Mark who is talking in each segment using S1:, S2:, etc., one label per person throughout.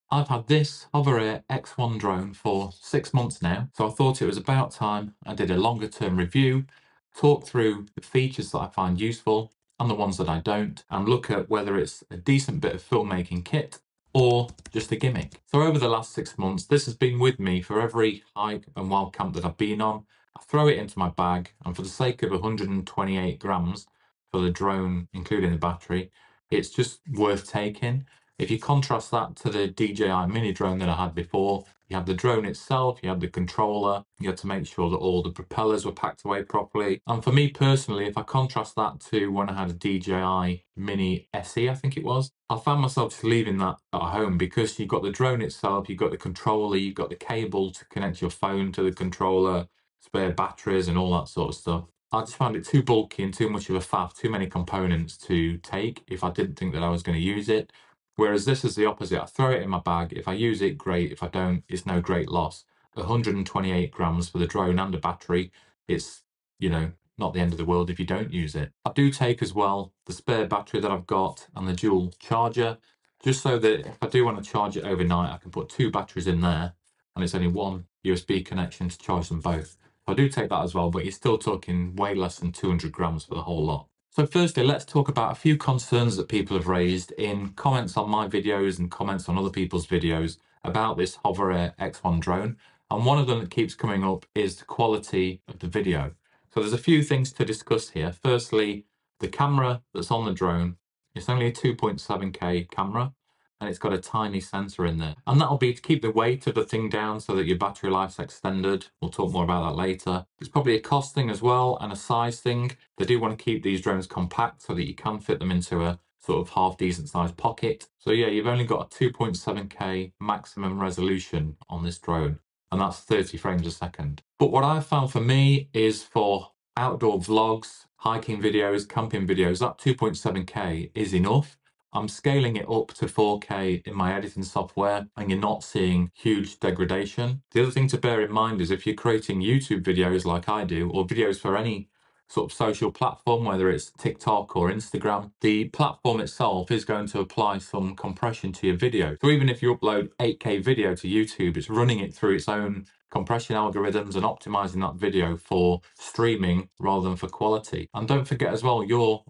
S1: I've had this HOVERAir X1 drone for 6 months now, so I thought it was about time I did a longer term review, talk through the features that I find useful and the ones that I don't, and look at whether it's a decent bit of filmmaking kit or just a gimmick. So over the last 6 months, this has been with me for every hike and wild camp that I've been on. I throw it into my bag, and for the sake of 128 grams for the drone, including the battery, it's just worth taking. If you contrast that to the DJI mini drone that I had before, you have the drone itself, you have the controller, you had to make sure that all the propellers were packed away properly. And for me personally, if I contrast that to when I had a DJI mini SE, I think it was, I found myself just leaving that at home because you've got the drone itself, you've got the controller, you've got the cable to connect your phone to the controller, spare batteries and all that sort of stuff. I just found it too bulky and too much of a faff, too many components to take if I didn't think that I was going to use it. Whereas this is the opposite. I throw it in my bag. If I use it, great. If I don't, it's no great loss. 128 grams for the drone and a battery. It's, not the end of the world if you don't use it. I do take as well the spare battery that I've got and the dual charger, just so that if I do want to charge it overnight, I can put 2 batteries in there and it's only one USB connection to charge them both. So I do take that as well, but you're still talking way less than 200 grams for the whole lot. So firstly, let's talk about a few concerns that people have raised in comments on my videos and comments on other people's videos about this HOVERair X1 drone. And one of them that keeps coming up is the quality of the video. So there's a few things to discuss here. Firstly, the camera that's on the drone, it's only a 2.7K camera and it's got a tiny sensor in there. And that'll be to keep the weight of the thing down so that your battery life's extended. We'll talk more about that later. It's probably a cost thing as well and a size thing. They do want to keep these drones compact so that you can fit them into a sort of half decent sized pocket. So yeah, you've only got a 2.7K maximum resolution on this drone, and that's 30 frames a second. But what I've found for me is for outdoor vlogs, hiking videos, camping videos, that 2.7K is enough. I'm scaling it up to 4K in my editing software and you're not seeing huge degradation. The other thing to bear in mind is if you're creating YouTube videos like I do, or videos for any sort of social platform, whether it's TikTok or Instagram, the platform itself is going to apply some compression to your video. So even if you upload 8K video to YouTube, it's running it through its own compression algorithms and optimizing that video for streaming rather than for quality. And don't forget as well, your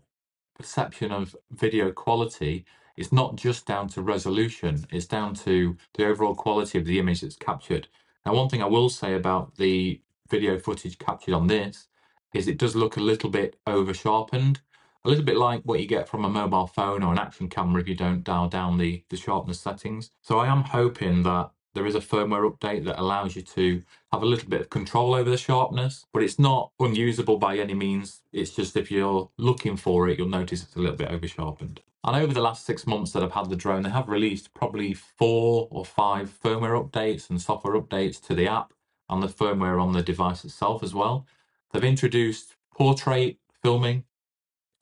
S1: perception of video quality is not just down to resolution, it's down to the overall quality of the image that's captured. Now, one thing I will say about the video footage captured on this is it does look a little bit over sharpened, a little bit like what you get from a mobile phone or an action camera if you don't dial down the sharpness settings. So I am hoping that there is a firmware update that allows you to have a little bit of control over the sharpness, but it's not unusable by any means. It's just if you're looking for it, you'll notice it's a little bit over sharpened. And over the last 6 months that I've had the drone, they have released probably 4 or 5 firmware updates and software updates to the app and the firmware on the device itself as well. They've introduced portrait filming.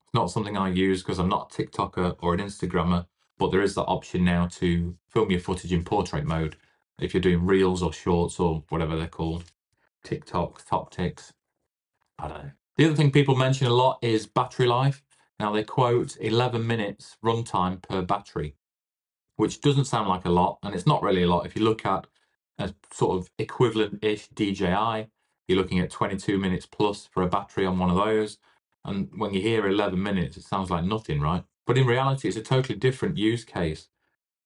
S1: It's not something I use because I'm not a TikToker or an Instagrammer, but there is that option now to film your footage in portrait mode if you're doing reels or shorts or whatever they're called. TikTok, top ticks, I don't know. The other thing people mention a lot is battery life. Now they quote 11 minutes runtime per battery, which doesn't sound like a lot, and it's not really a lot. If you look at a sort of equivalent-ish DJI, you're looking at 22 minutes plus for a battery on one of those. And when you hear 11 minutes, it sounds like nothing, right? But in reality, it's a totally different use case.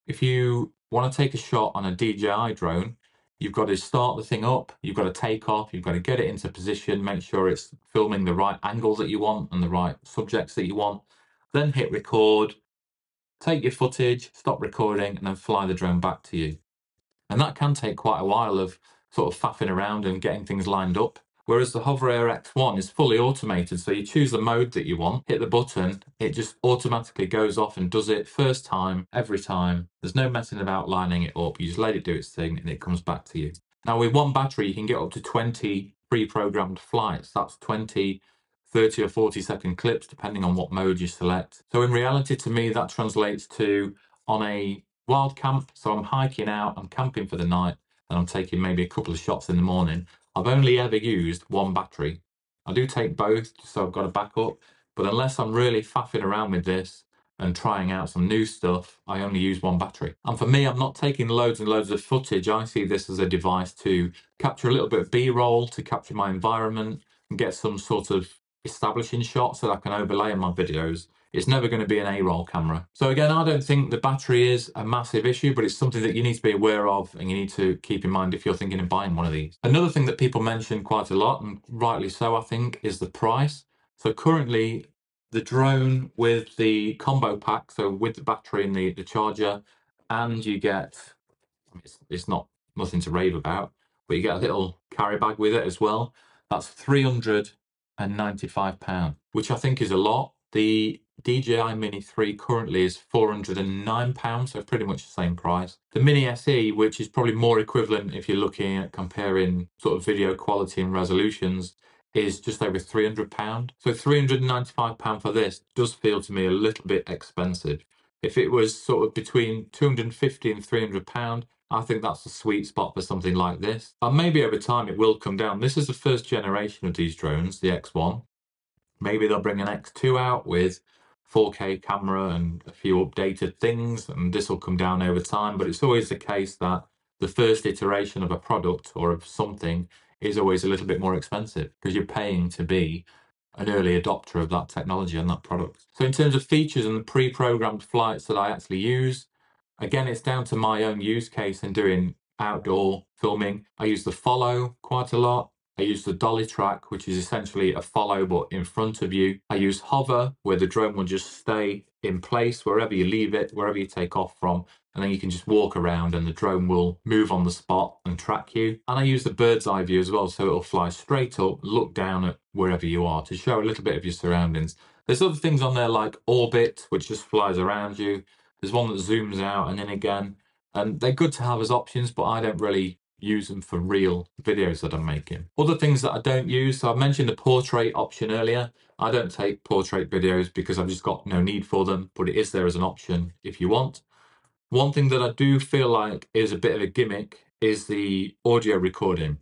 S1: If you want to take a shot on a DJI drone, you've got to start the thing up, you've got to take off, you've got to get it into position, make sure it's filming the right angles that you want and the right subjects that you want, then hit record, take your footage, stop recording, and then fly the drone back to you. And that can take quite a while of sort of faffing around and getting things lined up. Whereas the HOVERair X1 is fully automated, so you choose the mode that you want, hit the button, it just automatically goes off and does it first time, every time. There's no messing about lining it up, you just let it do its thing and it comes back to you. Now with one battery, you can get up to 20 pre-programmed flights. That's 20, 30 or 40-second clips, depending on what mode you select. So in reality, to me, that translates to on a wild camp, so I'm hiking out, I'm camping for the night, and I'm taking maybe a couple of shots in the morning. I've only ever used one battery. I do take both, so I've got a backup, but unless I'm really faffing around with this, and trying out some new stuff, I only use one battery. And for me, I'm not taking loads and loads of footage. I see this as a device to capture a little bit of B-roll, to capture my environment and get some sort of establishing shots that I can overlay in my videos. It's never going to be an A-roll camera. So again, I don't think the battery is a massive issue, but it's something that you need to be aware of and you need to keep in mind if you're thinking of buying one of these. Another thing that people mention quite a lot, and rightly so I think, is the price. So currently, the drone with the combo pack, so with the battery and the charger, and you get, it's not nothing to rave about, but you get a little carry bag with it as well. That's £395, which I think is a lot. The DJI Mini 3 currently is £409, so pretty much the same price. The Mini SE, which is probably more equivalent if you're looking at comparing sort of video quality and resolutions, is just over £300. So £395 for this does feel to me a little bit expensive. If it was sort of between £250 and £300, I think that's the sweet spot for something like this. And maybe over time it will come down. This is the first generation of these drones, the X1. Maybe they'll bring an X2 out with 4K camera and a few updated things, and this will come down over time. But it's always the case that the first iteration of a product or of something is always a little bit more expensive because you're paying to be an early adopter of that technology and that product. So in terms of features and the pre-programmed flights that I actually use, again, it's down to my own use case in doing outdoor filming. I use the follow quite a lot. I use the dolly track, which is essentially a follow but in front of you. I use hover, where the drone will just stay in place wherever you leave it, wherever you take off from, and then you can just walk around and the drone will move on the spot and track you. And I use the bird's eye view as well, so it'll fly straight up, look down at wherever you are to show a little bit of your surroundings. There's other things on there like orbit, which just flies around you. There's one that zooms out and in again, and they're good to have as options, but I don't really use them for real videos that I'm making. Other things that I don't use, so I mentioned the portrait option earlier. I don't take portrait videos because I've just got no need for them, but it is there as an option if you want. One thing that I do feel like is a bit of a gimmick is the audio recording.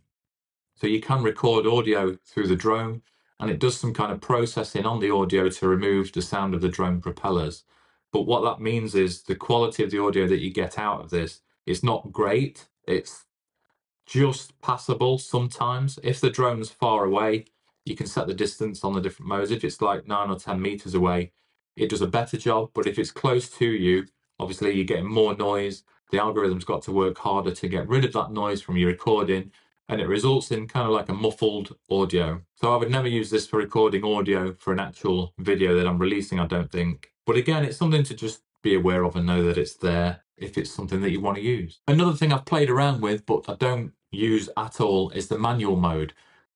S1: So you can record audio through the drone, and it does some kind of processing on the audio to remove the sound of the drone propellers. But what that means is the quality of the audio that you get out of this is not great. It's just passable sometimes. If the drone's far away, you can set the distance on the different modes. If it's like 9 or 10 meters away, it does a better job. But if it's close to you, obviously you're getting more noise. The algorithm's got to work harder to get rid of that noise from your recording, and it results in kind of like a muffled audio. So I would never use this for recording audio for an actual video that I'm releasing, I don't think. But again, it's something to just be aware of and know that it's there if it's something that you want to use. Another thing I've played around with, but I don't use at all, is the manual mode.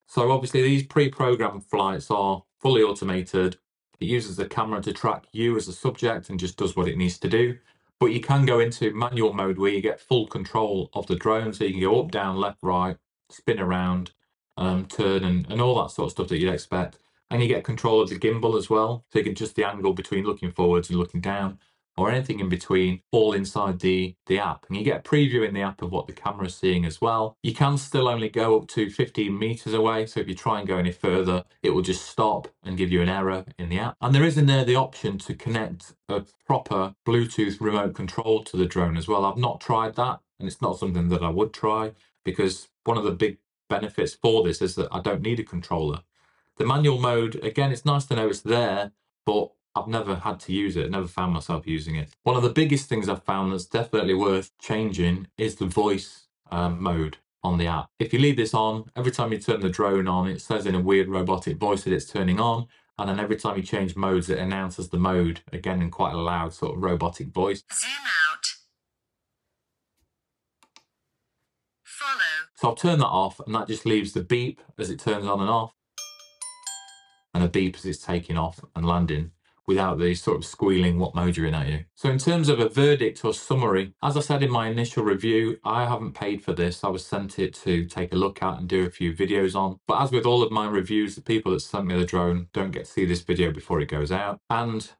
S1: So obviously these pre-programmed flights are fully automated. It uses the camera to track you as a subject and just does what it needs to do. But you can go into manual mode where you get full control of the drone, so you can go up, down, left, right, spin around, turn, and all that sort of stuff that you'd expect. And you get control of the gimbal as well, so you can adjust the angle between looking forwards and looking down, or anything in between, all inside the app. And you get a preview in the app of what the camera's seeing as well. You can still only go up to 15 meters away, so if you try and go any further, it will just stop and give you an error in the app. And there is in there the option to connect a proper Bluetooth remote control to the drone as well. I've not tried that, and it's not something that I would try, because one of the big benefits for this is that I don't need a controller. The manual mode, again, it's nice to know it's there, but I've never had to use it, never found myself using it. One of the biggest things I've found that's definitely worth changing is the voice mode on the app. If you leave this on, every time you turn the drone on, it says in a weird robotic voice that it's turning on, and then every time you change modes, it announces the mode, again in quite a loud sort of robotic voice.
S2: Zoom out. Follow.
S1: So I've turned that off, and that just leaves the beep as it turns on and off, and a beep as it's taking off and landing, without the sort of squealing what mode you're in at you. So in terms of a verdict or summary, as I said in my initial review, I haven't paid for this. I was sent it to take a look at and do a few videos on. But as with all of my reviews, the people that sent me the drone don't get to see this video before it goes out. And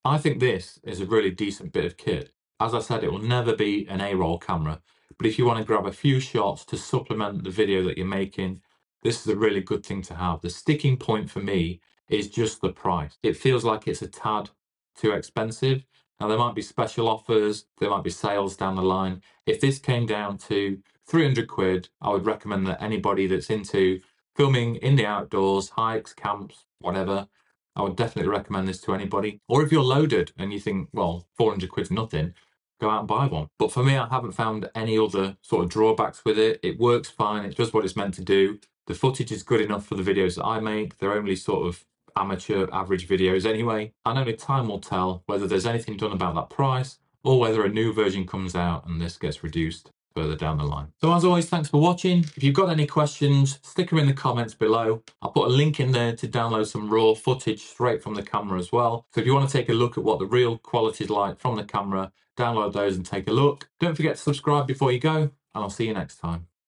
S1: I think this is a really decent bit of kit. As I said, it will never be an A-roll camera, but if you want to grab a few shots to supplement the video that you're making, this is a really good thing to have. The sticking point for me is just the price. It feels like it's a tad too expensive. Now, there might be special offers, there might be sales down the line. If this came down to 300 quid, I would recommend that anybody that's into filming in the outdoors, hikes, camps, whatever, I would definitely recommend this to anybody. Or if you're loaded and you think, well, 400 quid's nothing, go out and buy one. But for me, I haven't found any other sort of drawbacks with it. It works fine, it does what it's meant to do. The footage is good enough for the videos that I make. They're only sort of amateur average videos anyway, and only time will tell whether there's anything done about that price or whether a new version comes out and this gets reduced further down the line. So as always, thanks for watching. If you've got any questions, stick them in the comments below. I'll put a link in there to download some raw footage straight from the camera as well. So if you want to take a look at what the real quality is like from the camera, download those and take a look. Don't forget to subscribe before you go, and I'll see you next time.